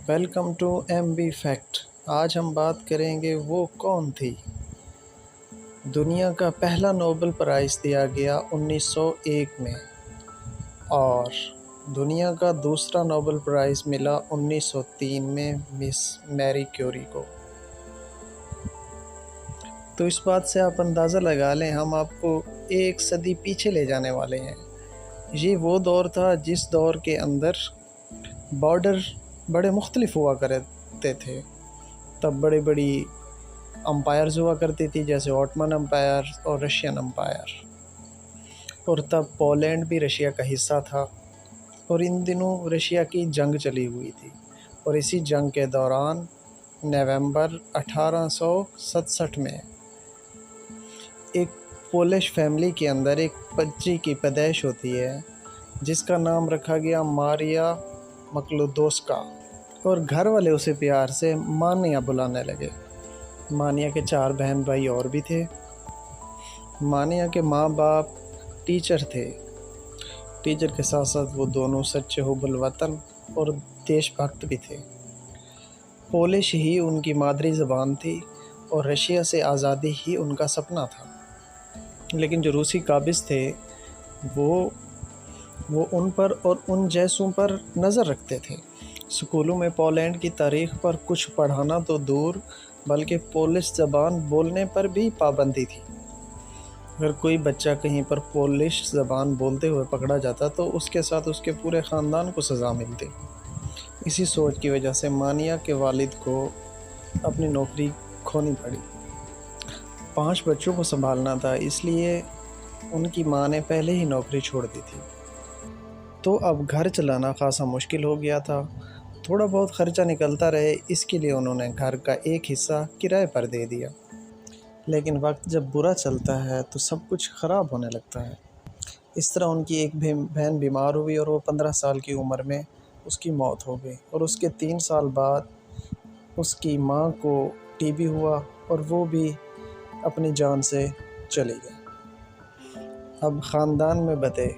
Welcome to M B fact. آج ہم بات کریں گے وہ کون تھی۔ دنیا کا پہلا نوبل پرائز دیا گیا 1901 میں اور دنیا کا دوسرا نوبل پرائز ملا 1903 میں مس میری کیوری کو۔ تو اس بات سے آپ اندازہ لگا لیں ہم آپ کو ایک صدی پیچھے لے جانے والے ہیں۔ یہ وہ دور تھا جس دور کے اندر بارڈر بڑے مختلف ہوا کرتے تھے۔ تب بڑی بڑی امپائرز ہوا کرتی تھی جیسے آٹمن امپائر اور رشین امپائر، اور تب پولینڈ بھی رشیا کا حصہ تھا، اور ان دنوں رشیا کی جنگ چلی ہوئی تھی۔ اور اسی جنگ کے دوران نومبر 1867 میں ایک پولش فیملی کے اندر ایک بچی کی پیدائش ہوتی ہے جس کا نام رکھا گیا ماریا مکلودوسکا، اور گھر والے اسے پیار سے مانیا بلانے لگے۔ مانیا کے 4 بہن بھائی اور بھی تھے۔ مانیا کے ماں باپ ٹیچر تھے۔ ٹیچر کے ساتھ ساتھ وہ دونوں سچے حب الوطن اور دیش بھکت بھی تھے۔ پولش ہی ان کی مادری زبان تھی اور رشیا سے آزادی ہی ان کا سپنا تھا، لیکن جو روسی قابض تھے وہ ان پر اور ان جیسوں پر نظر رکھتے تھے۔ سکولوں میں پولینڈ کی تاریخ پر کچھ پڑھانا تو دور، بلکہ پولش زبان بولنے پر بھی پابندی تھی۔ اگر کوئی بچہ کہیں پر پولش زبان بولتے ہوئے پکڑا جاتا تو اس کے ساتھ اس کے پورے خاندان کو سزا ملتی۔ اسی سوچ کی وجہ سے مانیا کے والد کو اپنی نوکری کھونی پڑی۔ 5 بچوں کو سنبھالنا تھا، اس لیے ان کی ماں نے پہلے ہی نوکری چھوڑ دی تھی، تو اب گھر چلانا خاصا مشکل ہو گیا تھا۔ تھوڑا بہت خرچہ نکلتا رہے، اس کے لیے انہوں نے گھر کا ایک حصہ کرائے پر دے دیا۔ لیکن وقت جب برا چلتا ہے تو سب کچھ خراب ہونے لگتا ہے۔ اس طرح ان کی ایک بہن بیمار ہوئی اور وہ 15 سال کی عمر میں اس کی موت ہو گئی، اور اس کے 3 سال بعد اس کی ماں کو ٹی بی ہوا اور وہ بھی اپنی جان سے چلی گئی۔ اب خاندان میں بتے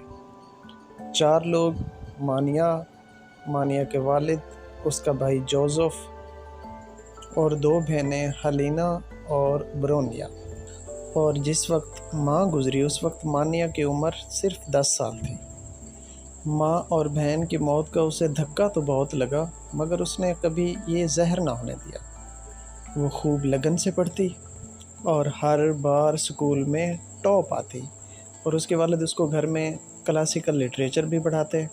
4 لوگ: مانیا کے والد، اس کا بھائی جوزف اور 2 بہنیں ہلینا اور برونیا۔ اور جس وقت ماں گزری اس وقت مانیا کی عمر صرف 10 سال تھی۔ ماں اور بہن کی موت کا اسے دھکا تو بہت لگا، مگر اس نے کبھی یہ زہر نہ ہونے دیا۔ وہ خوب لگن سے پڑھتی اور ہر بار سکول میں ٹاپ آتی، اور اس کے والد اس کو گھر میں کلاسیکل لٹریچر بھی پڑھاتے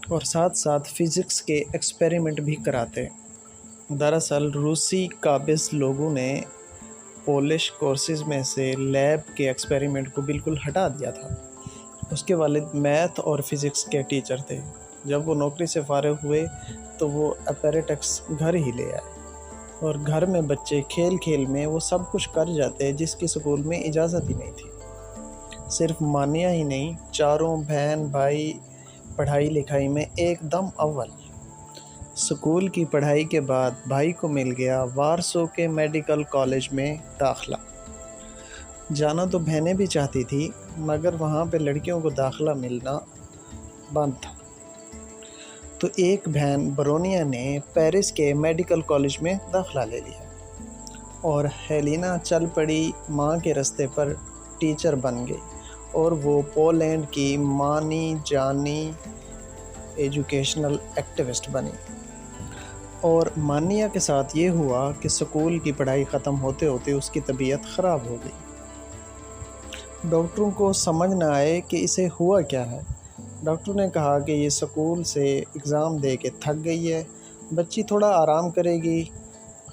اور ساتھ ساتھ فزکس کے ایکسپیریمنٹ بھی کراتے۔ دراصل روسی قابض لوگوں نے پولش کورسز میں سے لیب کے ایکسپیریمنٹ کو بالکل ہٹا دیا تھا۔ اس کے والد میتھ اور فزکس کے ٹیچر تھے۔ جب وہ نوکری سے فارغ ہوئے تو وہ اپیریٹکس گھر ہی لے آئے، اور گھر میں بچے کھیل کھیل میں وہ سب کچھ کر جاتے جس کی سکول میں اجازت ہی نہیں تھی۔ صرف مانیا ہی نہیں، 4 بہن بھائی پڑھائی لکھائی میں ایک دم اول۔ سکول کی پڑھائی کے بعد بھائی کو مل گیا وارسو کے میڈیکل کالج میں داخلہ۔ جانا تو بہنیں بھی چاہتی تھی، مگر وہاں پہ لڑکیوں کو داخلہ ملنا بند تھا۔ تو ایک بہن برونیا نے پیرس کے میڈیکل کالج میں داخلہ لے لیا، اور ہیلینا چل پڑی ماں کے رستے پر، ٹیچر بن گئی، اور وہ پولینڈ کی مانی جانی ایجوکیشنل ایکٹیوسٹ بنی۔ اور مانیا کے ساتھ یہ ہوا کہ سکول کی پڑھائی ختم ہوتے ہوتے اس کی طبیعت خراب ہو گئی۔ ڈاکٹروں کو سمجھ نہ آئے کہ اسے ہوا کیا ہے۔ ڈاکٹر نے کہا کہ یہ سکول سے ایگزام دے کے تھک گئی ہے، بچی تھوڑا آرام کرے گی،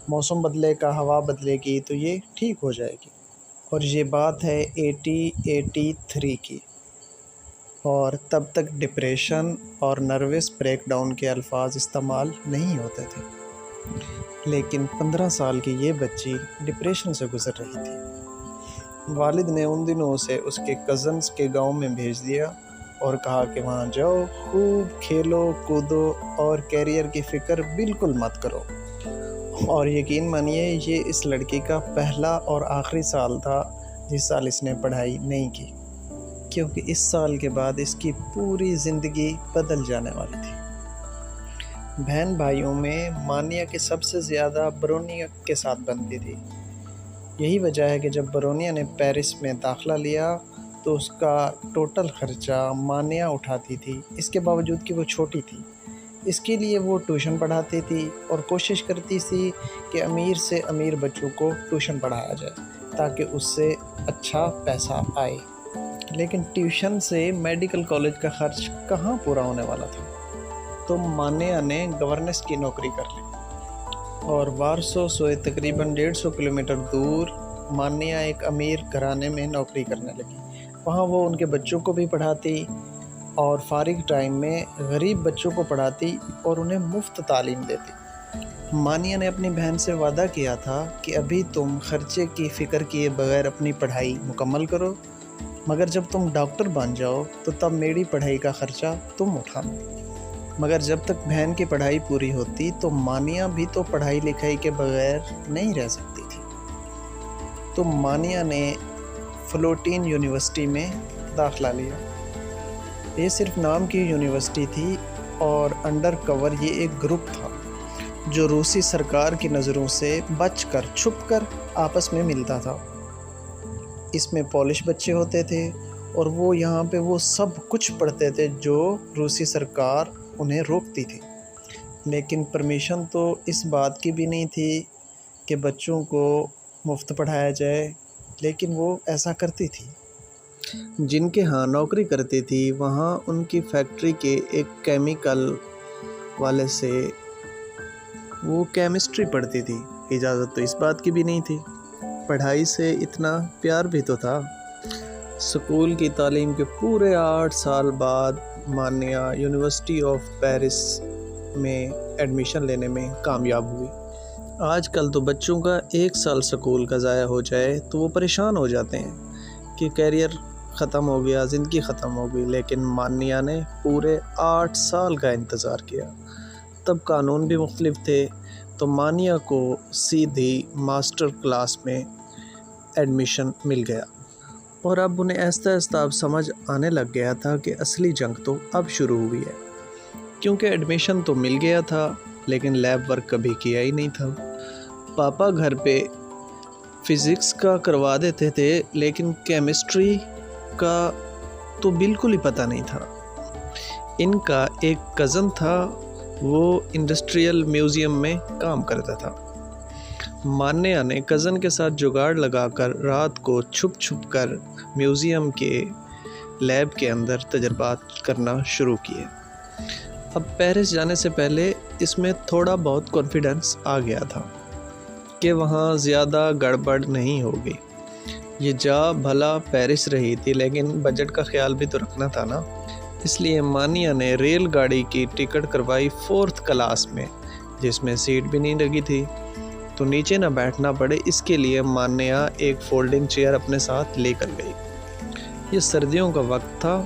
موسم بدلے گا، ہوا بدلے گی تو یہ ٹھیک ہو جائے گی۔ اور یہ بات ہے 1883 کی، اور تب تک ڈپریشن اور نروس بریک ڈاؤن کے الفاظ استعمال نہیں ہوتے تھے۔ لیکن 15 سال کی یہ بچی ڈپریشن سے گزر رہی تھی۔ والد نے ان دنوں اسے اس کے کزنز کے گاؤں میں بھیج دیا اور کہا کہ وہاں جاؤ، خوب کھیلو کودو اور کیریئر کی فکر بالکل مت کرو۔ اور یقین مانیے یہ اس لڑکی کا پہلا اور آخری سال تھا جس سال اس نے پڑھائی نہیں کی، کیونکہ اس سال کے بعد اس کی پوری زندگی بدل جانے والی تھی۔ بہن بھائیوں میں مانیہ کے سب سے زیادہ برونیا کے ساتھ بنتی تھی۔ یہی وجہ ہے کہ جب برونیا نے پیرس میں داخلہ لیا تو اس کا ٹوٹل خرچہ مانیہ اٹھاتی تھی، اس کے باوجود کہ وہ چھوٹی تھی۔ اس کے لیے وہ ٹیوشن پڑھاتی تھی اور کوشش کرتی تھی کہ امیر سے امیر بچوں کو ٹیوشن پڑھایا جائے تاکہ اس سے اچھا پیسہ آئے، لیکن ٹیوشن سے میڈیکل کالج کا خرچ کہاں پورا ہونے والا تھا۔ تو مانیہ نے گورننس کی نوکری کر لی اور وارسو سے تقریباً 150 کلومیٹر دور مانیہ ایک امیر گھرانے میں نوکری کرنے لگی۔ وہاں وہ ان کے بچوں کو بھی پڑھاتی اور فارغ ٹائم میں غریب بچوں کو پڑھاتی اور انہیں مفت تعلیم دیتی۔ مانیہ نے اپنی بہن سے وعدہ کیا تھا کہ ابھی تم خرچے کی فکر کیے بغیر اپنی پڑھائی مکمل کرو، مگر جب تم ڈاکٹر بن جاؤ تو تب میری پڑھائی کا خرچہ تم اٹھانا۔ مگر جب تک بہن کی پڑھائی پوری ہوتی تو مانیہ بھی تو پڑھائی لکھائی کے بغیر نہیں رہ سکتی تھی۔ تو مانیہ نے فلوٹین یونیورسٹی میں داخلہ لیا۔ یہ صرف نام کی یونیورسٹی تھی اور انڈر کور یہ ایک گروپ تھا جو روسی سرکار کی نظروں سے بچ کر چھپ کر آپس میں ملتا تھا۔ اس میں پولش بچے ہوتے تھے اور وہ یہاں پہ وہ سب کچھ پڑھتے تھے جو روسی سرکار انہیں روکتی تھی، لیکن پرمیشن تو اس بات کی بھی نہیں تھی کہ بچوں کو مفت پڑھایا جائے، لیکن وہ ایسا کرتی تھی۔ جن کے ہاں نوکری کرتی تھی وہاں ان کی فیکٹری کے ایک کیمیکل والے سے وہ کیمسٹری پڑھتی تھی۔ اجازت تو اس بات کی بھی نہیں تھی۔ پڑھائی سے اتنا پیار بھی تو تھا۔ اسکول کی تعلیم کے پورے 8 سال بعد مانیہ یونیورسٹی آف پیرس میں ایڈمیشن لینے میں کامیاب ہوئی۔ آج کل تو بچوں کا 1 سال سکول کا ضائع ہو جائے تو وہ پریشان ہو جاتے ہیں کہ کیریئر ختم ہو گیا، زندگی ختم ہو گئی، لیکن مانیہ نے پورے 8 سال کا انتظار کیا۔ تب قانون بھی مختلف تھے، تو مانیہ کو سیدھی ماسٹر کلاس میں ایڈمیشن مل گیا اور اب انہیں آہستہ آہستہ اب سمجھ آنے لگ گیا تھا کہ اصلی جنگ تو اب شروع ہوئی ہے، کیونکہ ایڈمیشن تو مل گیا تھا لیکن لیب ورک کبھی کیا ہی نہیں تھا۔ پاپا گھر پہ فزکس کا کروا دیتے تھے لیکن کیمسٹری کا تو بالکل ہی پتہ نہیں تھا۔ ان کا ایک کزن تھا، وہ انڈسٹریل میوزیم میں کام کرتا تھا۔ مانیہ نے کزن کے ساتھ جگاڑ لگا کر رات کو چھپ چھپ کر میوزیم کے لیب کے اندر تجربات کرنا شروع کیے۔ اب پیرس جانے سے پہلے اس میں تھوڑا بہت کانفیڈنس آ گیا تھا کہ وہاں زیادہ گڑبڑ نہیں ہوگی۔ یہ جا بھلا پیرس رہی تھی لیکن بجٹ کا خیال بھی تو رکھنا تھا نا، اس لیے مانیہ نے ریل گاڑی کی ٹکٹ کروائی 4th کلاس میں، جس میں سیٹ بھی نہیں لگی تھی تو نیچے نہ بیٹھنا پڑے، اس کے لیے مانیہ ایک فولڈنگ چیئر اپنے ساتھ لے کر گئی۔ یہ سردیوں کا وقت تھا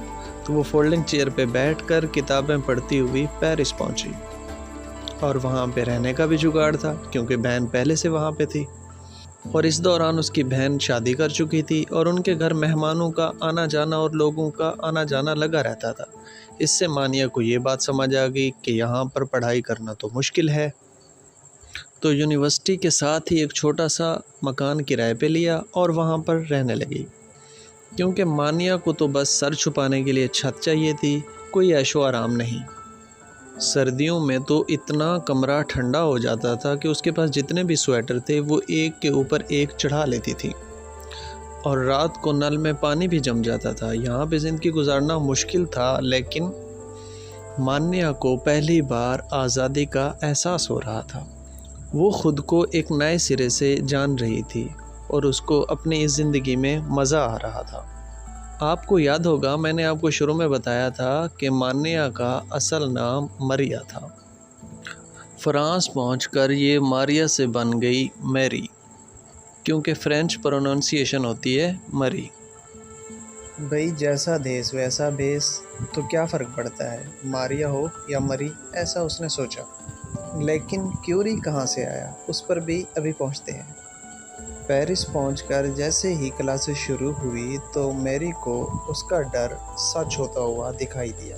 تو وہ فولڈنگ چیئر پہ بیٹھ کر کتابیں پڑھتی ہوئی پیرس پہنچی، اور وہاں پہ رہنے کا بھی جگاڑ تھا کیونکہ بہن پہلے سے وہاں پہ تھی، اور اس دوران اس کی بہن شادی کر چکی تھی اور ان کے گھر مہمانوں کا آنا جانا اور لوگوں کا آنا جانا لگا رہتا تھا۔ اس سے مانیہ کو یہ بات سمجھ آ گئی کہ یہاں پر پڑھائی کرنا تو مشکل ہے، تو یونیورسٹی کے ساتھ ہی ایک چھوٹا سا مکان کرائے پہ لیا اور وہاں پر رہنے لگی، کیونکہ مانیہ کو تو بس سر چھپانے کے لیے چھت چاہیے تھی، کوئی عیش و آرام نہیں۔ سردیوں میں تو اتنا کمرہ ٹھنڈا ہو جاتا تھا کہ اس کے پاس جتنے بھی سویٹر تھے وہ ایک کے اوپر ایک چڑھا لیتی تھی، اور رات کو نل میں پانی بھی جم جاتا تھا۔ یہاں پہ زندگی گزارنا مشکل تھا، لیکن مانیہ کو پہلی بار آزادی کا احساس ہو رہا تھا۔ وہ خود کو ایک نئے سرے سے جان رہی تھی اور اس کو اپنی اس زندگی میں مزہ آ رہا تھا۔ آپ کو یاد ہوگا میں نے آپ کو شروع میں بتایا تھا کہ مانیہ کا اصل نام ماریا تھا۔ فرانس پہنچ کر یہ ماریا سے بن گئی میری، کیونکہ فرینچ پروننسیشن ہوتی ہے مری۔ بھئی جیسا دیس ویسا بیس، تو کیا فرق پڑتا ہے ماریا ہو یا مری، ایسا اس نے سوچا۔ لیکن کیوری کہاں سے آیا، اس پر بھی ابھی پہنچتے ہیں۔ پیرس پہنچ کر جیسے ہی کلاسز شروع ہوئی تو میری کو اس کا ڈر سچ ہوتا ہوا دکھائی دیا۔